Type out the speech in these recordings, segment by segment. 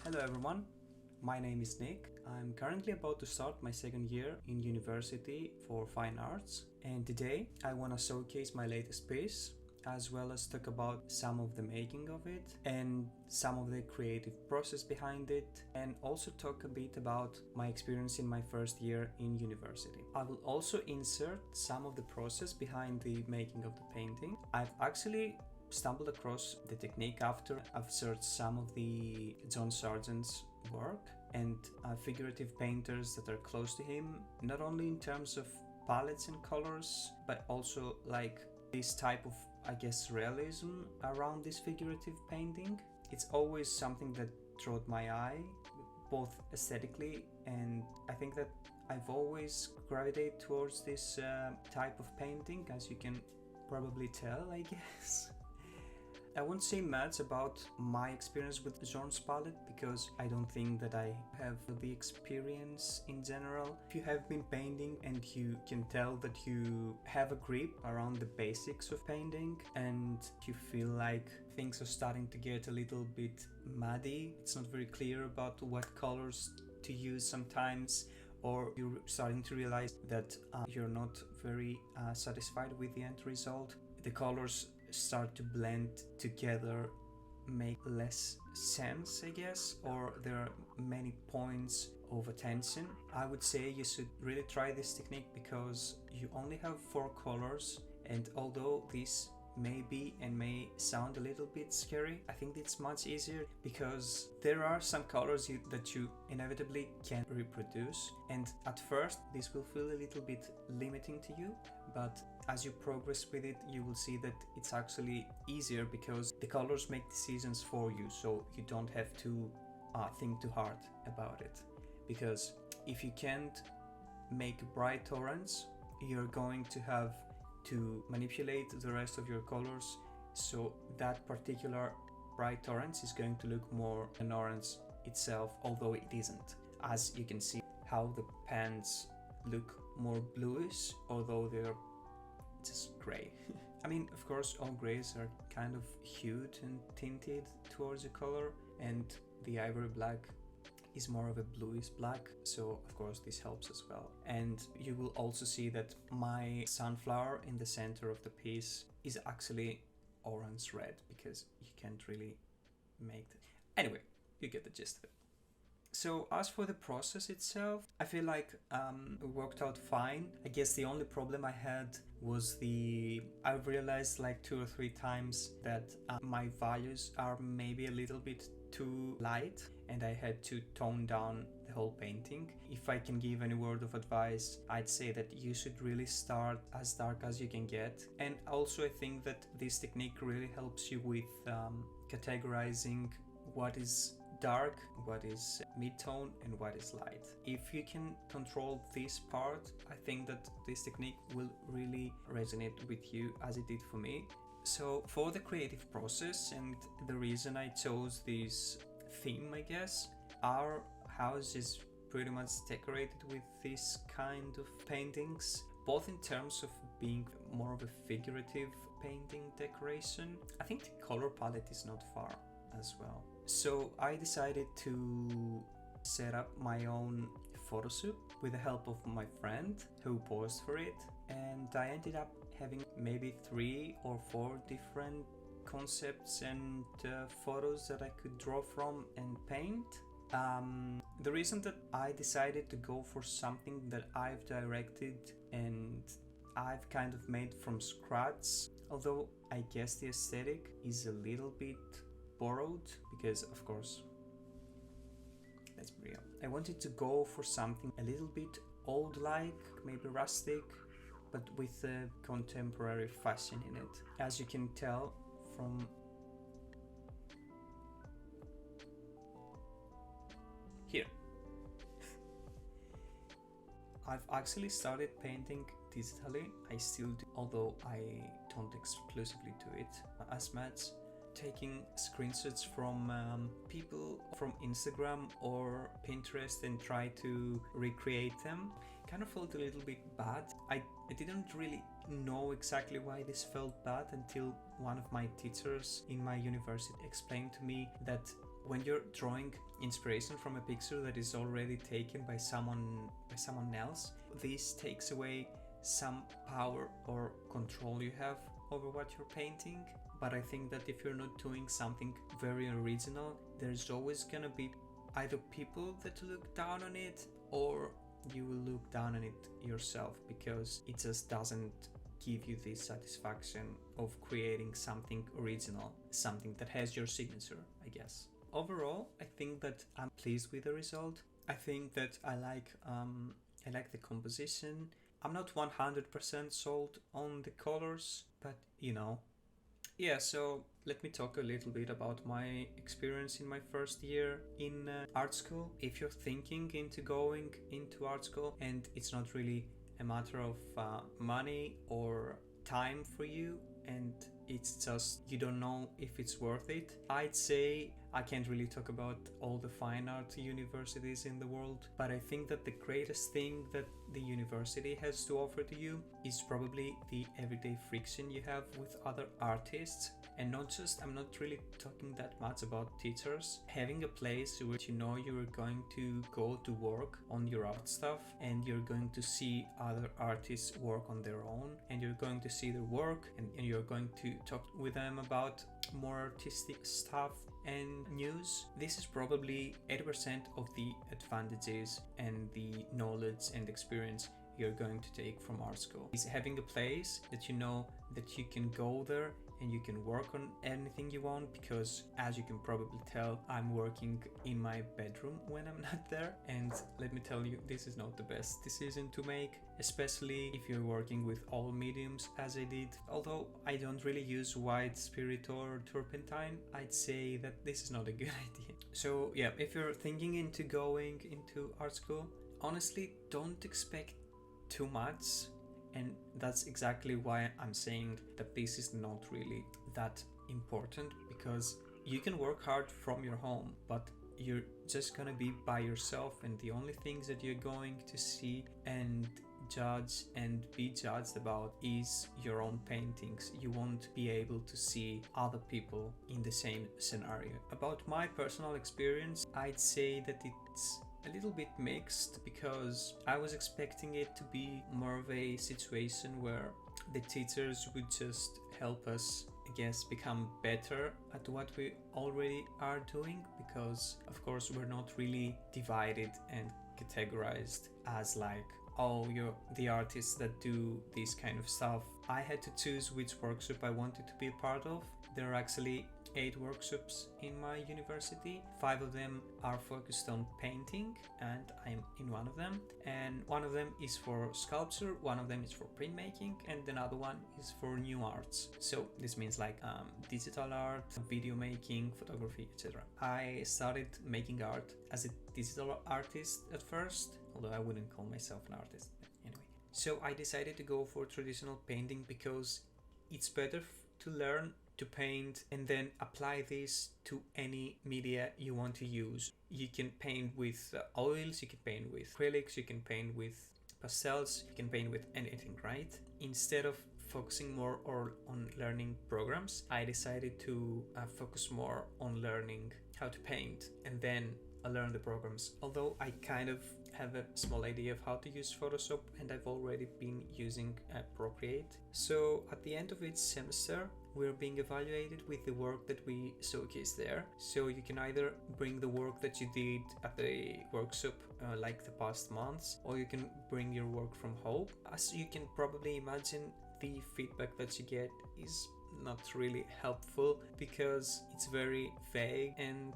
Hello everyone, my name is Nick. I'm currently about to start my second year in university for fine arts, and today I want to showcase my latest piece as well as talk about some of the making of it and some of the creative process behind it, and also talk a bit about my experience in my first year in university. I will also insert some of the process behind the making of the painting. I've actually stumbled across the technique after I've searched some of the Sargent's work and figurative painters that are close to him, not only in terms of palettes and colors, but also like this type of, I guess, realism around this figurative painting. It's always something that drew my eye, both aesthetically, and I think that I've always gravitated towards this type of painting, as you can probably tell, I guess. I won't say much about my experience with Zorn's palette because I don't think that I have the experience in general. If you have been painting and you can tell that you have a grip around the basics of painting and you feel like things are starting to get a little bit muddy, it's not very clear about what colors to use sometimes, or you're starting to realize that you're not very satisfied with the end result, the colors start to blend together, make less sense, I guess, or there are many points of attention. I would say you should really try this technique because you only have 4 colors, and although this may sound a little bit scary, I think it's much easier because there are some colors that you inevitably can't reproduce, and at first this will feel a little bit limiting to you, but as you progress with it you will see that it's actually easier because the colors make decisions for you, so you don't have to think too hard about it. Because if you can't make bright orange, you're going to have to manipulate the rest of your colors, so that particular bright orange is going to look more an orange itself, although it isn't. As you can see how the pans look more bluish, although they're just gray. I mean, of course, all grays are kind of hued and tinted towards a color, and the ivory black is more of a bluish black, so of course this helps as well. And you will also see that my sunflower in the center of the piece is actually orange red because you can't really make it. Anyway, you get the gist of it. So as for the process itself, I feel like it worked out fine. I guess the only problem I had was I realized like 2 or 3 times that my values are maybe a little bit too light, and I had to tone down the whole painting. If I can give any word of advice, I'd say that you should really start as dark as you can get. And also I think that this technique really helps you with categorizing what is dark, what is mid-tone, and what is light. If you can control this part, I think that this technique will really resonate with you as it did for me. So for the creative process and the reason I chose this theme, I guess, our house is pretty much decorated with this kind of paintings, both in terms of being more of a figurative painting decoration. I think the color palette is not far as well. So I decided to set up my own photo shoot with the help of my friend who posed for it, and I ended up having maybe 3 or 4 different concepts and photos that I could draw from and paint. The reason that I decided to go for something that I've directed and I've kind of made from scratch, although I guess the aesthetic is a little bit borrowed because, of course, let's be real, I wanted to go for something a little bit old-like, maybe rustic, but with a contemporary fashion in it. As you can tell from here. I've actually started painting digitally. I still do, although I don't exclusively do it as much. Taking screenshots from people from Instagram or Pinterest and try to recreate them kind of felt a little bit bad. I didn't really know exactly why this felt bad until one of my teachers in my university explained to me that when you're drawing inspiration from a picture that is already taken by someone else, this takes away some power or control you have over what you're painting. But I think that if you're not doing something very original, there's always gonna be either people that look down on it, or you will look down on it yourself, because it just doesn't give you the satisfaction of creating something original, something that has your signature, I guess. Overall, I think that I'm pleased with the result. I think that I like the composition. I'm not 100% sold on the colors, but yeah, so let me talk a little bit about my experience in my first year in art school. If you're thinking into going into art school and it's not really a matter of money or time for you, and it's just you don't know if it's worth it, I'd say I can't really talk about all the fine art universities in the world, but I think that the greatest thing that the university has to offer to you is probably the everyday friction you have with other artists. And I'm not really talking that much about teachers. Having a place where you're going to go to work on your art stuff, and you're going to see other artists work on their own, and you're going to see their work, and you're going to talk with them about more artistic stuff and news. This is probably 80% of the advantages and the knowledge and experience you're going to take from art school. Is having a place that that you can go there and you can work on anything you want, because as you can probably tell, I'm working in my bedroom when I'm not there, and let me tell you, this is not the best decision to make, especially if you're working with all mediums as I did. Although I don't really use white spirit or turpentine, I'd say that this is not a good idea. So yeah, if you're thinking into going into art school, honestly, don't expect too much. And that's exactly why I'm saying that this is not really that important, because you can work hard from your home, but you're just gonna be by yourself, and the only things that you're going to see and judge and be judged about is your own paintings. You won't be able to see other people in the same scenario. About my personal experience, I'd say that it's a little bit mixed, because I was expecting it to be more of a situation where the teachers would just help us, I guess, become better at what we already are doing, because of course we're not really divided and categorized as like, oh, you're the artists that do this kind of stuff. I had to choose which workshop I wanted to be a part of. There are actually 8 workshops in my university. 5 of them are focused on painting, and I'm in one of them. And one of them is for sculpture, one of them is for printmaking, and another one is for new arts. So this means like digital art, video making, photography, etc. I started making art as a digital artist at first, although I wouldn't call myself an artist. But anyway, so I decided to go for traditional painting because it's better to learn to paint and then apply this to any media you want to use. You can paint with oils, you can paint with acrylics, you can paint with pastels, you can paint with anything, right? Instead of focusing more on learning programs, I decided to focus more on learning how to paint, and then I learn the programs. Although I kind of have a small idea of how to use Photoshop, and I've already been using Procreate. So at the end of each semester, we're being evaluated with the work that we showcase there. So you can either bring the work that you did at the workshop like the past months, or you can bring your work from home. As you can probably imagine, the feedback that you get is not really helpful because it's very vague and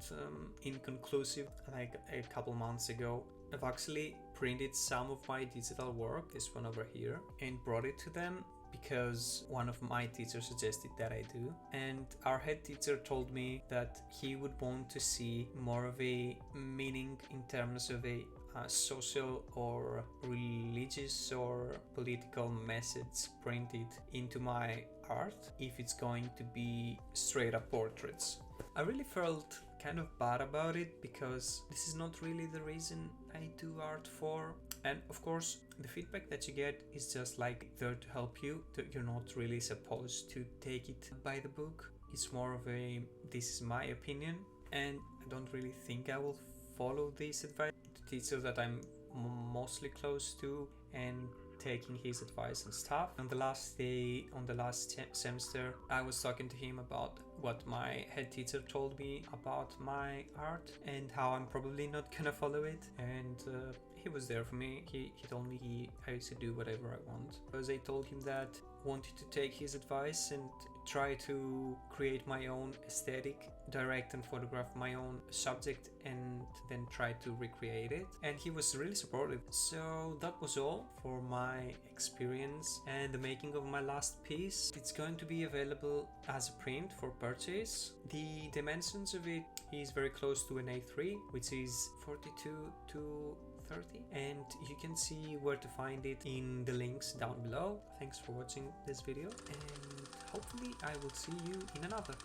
inconclusive. Like a couple months ago, I've actually printed some of my digital work, this one over here, and brought it to them because one of my teachers suggested that I do. And our head teacher told me that he would want to see more of a meaning in terms of a social or religious or political message printed into my art if it's going to be straight up portraits. I really felt kind of bad about it because this is not really the reason I do art for. And of course, the feedback that you get is just like there to help you. You're not really supposed to take it by the book. It's more of a, this is my opinion. and I don't really think I will follow this advice. The teacher that I'm mostly close to and taking his advice and stuff. On the last day, on the last semester, I was talking to him about what my head teacher told me about my art and how I'm probably not gonna follow it, and he was there for me. He told me I should do whatever I want, because I told him that wanted to take his advice and try to create my own aesthetic, direct and photograph my own subject, and then try to recreate it. And he was really supportive. So that was all for my experience and the making of my last piece. It's going to be available as a print for purchase. The dimensions of it is very close to an A3, which is 42 to 30, and you can see where to find it in the links down below. Thanks for watching this video, and hopefully I will see you in another.